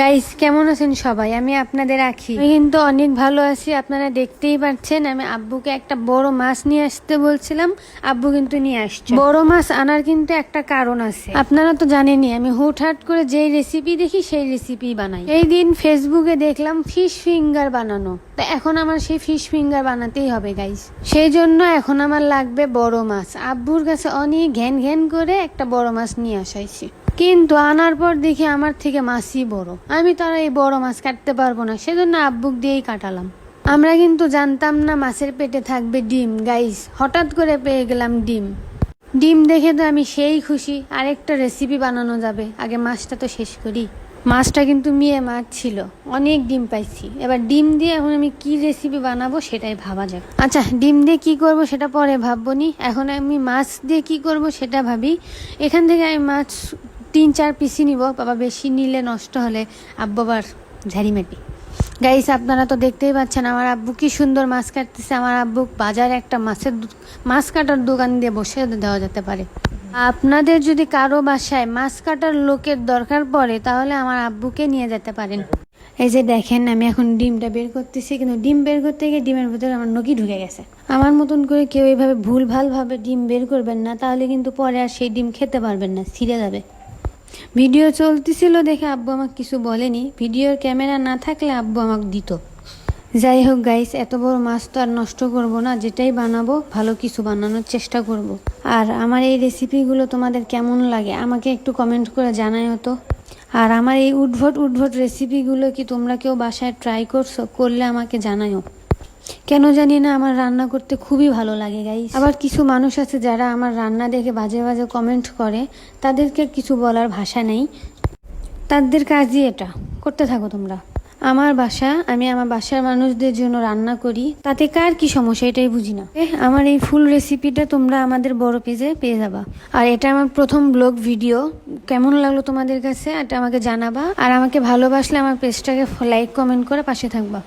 Guys, কেমন আছেন সবাই? আমি আপনাদের আখি। আমি কিন্তু অনেক ভালো আছি, আপনারা দেখতেই পাচ্ছেন। আমি আব্বুকে একটা বড় মাছ নিয়ে আসতে বলছিলাম, আব্বু কিন্তু নিয়ে আসছে। বড় মাছ আনার কিন্তু একটা কারণ আছে, আপনারা তো জানেনই আমি হুটহাট করে যেই রেসিপি দেখি সেই রেসিপি বানাই। এই দিন ফেসবুকে দেখলাম ফিশ ফিঙ্গার বানানো, তা এখন আমার সেই ফিশ ফিঙ্গার বানাতেই হবে গাইস। সেই জন্য এখন আমার লাগবে বড় মাছ। আব্বুর কাছে অনেক ঘ্যান ঘ্যান করে একটা বড় মাছ নিয়ে আসাইছি, কিন্তু আনার পর দেখি আমার থেকে মাছই বড়। আমি তো আর এই বড় মাছ কাটতে পারবো না, সেজন্য আব্বুক দিয়েই কাটালাম। আমরা কিন্তু জানতাম না মাছের পেটে থাকবে ডিম গাইস, হঠাৎ করে পেয়ে গেলাম ডিম। ডিম দেখে তো আমি সেই খুশি, আরেকটা রেসিপি বানানো যাবে। আগে মাছটা তো শেষ করি। মাছটা কিন্তু মেয়ে মাছ ছিল, অনেক ডিম পাইছি। এবার ডিম দিয়ে এখন আমি কি রেসিপি বানাবো সেটাই ভাবা যাক। আচ্ছা, ডিম দিয়ে কি করব সেটা পরে ভাববো নি, এখন আমি মাছ দিয়ে কি করব সেটা ভাবি। এখান থেকে আমি মাছ 3-4 পিসি নিব, বাবা বেশি নিলে নষ্ট হলে আব্বু আবার ঝাড়িমাটি। গাইস, আপনারা তো দেখতেই পাচ্ছেন আমার আব্বু কি সুন্দর মাছ কাটতেছে। আমার আব্বু বাজারে একটা মাছ কাটার দোকান দিয়ে বসে দেওয়া যেতে পারে। আপনাদের যদি কারো বাসায় মাছ কাটার লোকের দরকার পড়ে তাহলে আমার আব্বুকে নিয়ে যেতে পারেন। এই যে দেখেন, আমি এখন ডিমটা বের করতেছি, কিন্তু ডিম বের করতে গিয়ে ডিমের ভিতরে আমার নখি ঢুকে গেছে। আমার মতন করে কেউ এইভাবে ভুলভালভাবে ডিম বের করবেন না, তাহলে কিন্তু পরে আর সেই ডিম খেতে পারবেন না, ছিঁড়ে যাবে। ভিডিও চলতেছিল দেখে আব্বু আমাকে কিছু বলেনি, ভিডিওর ক্যামেরা না থাকলে আব্বু আমাকে দিত। যাই হোক গাইস, এত বড় মাছ তো আর নষ্ট করব না, যেটাই বানাবো ভালো কিছু বানানোর চেষ্টা করব। আর আমার এই রেসিপিগুলো তোমাদের কেমন লাগে আমাকে একটু কমেন্ট করে জানাইও তো। আর আমার এই উদ্ভট রেসিপিগুলো কি তোমরা কেউ বাসায় ট্রাই করছো? করলে আমাকে জানাইও। কেন জানি না আমার রান্না করতে খুবই ভালো লাগে গাইস। আবার কিছু মানুষ আছে যারা আমার রান্না দেখে বাজে বাজে কমেন্ট করে, তাদেরকে কিছু বলার ভাষা নেই, তাদের কাজই এটা। করতে থাকো তোমরা। আমার বাসা, আমি আমার বাসার মানুষদের জন্য রান্না করি, তাতে কার কি সমস্যা এটাই বুঝি না। আমার এই ফুল রেসিপিটা তোমরা আমাদের বড় পেজে পেয়ে যাবা। আর এটা আমার প্রথম ব্লগ ভিডিও, কেমন লাগলো তোমাদের কাছে এটা আমাকে জানাবা। আর আমাকে ভালোবাসলে আমার পেজটাকে লাইক কমেন্ট করে পাশে থাকবা।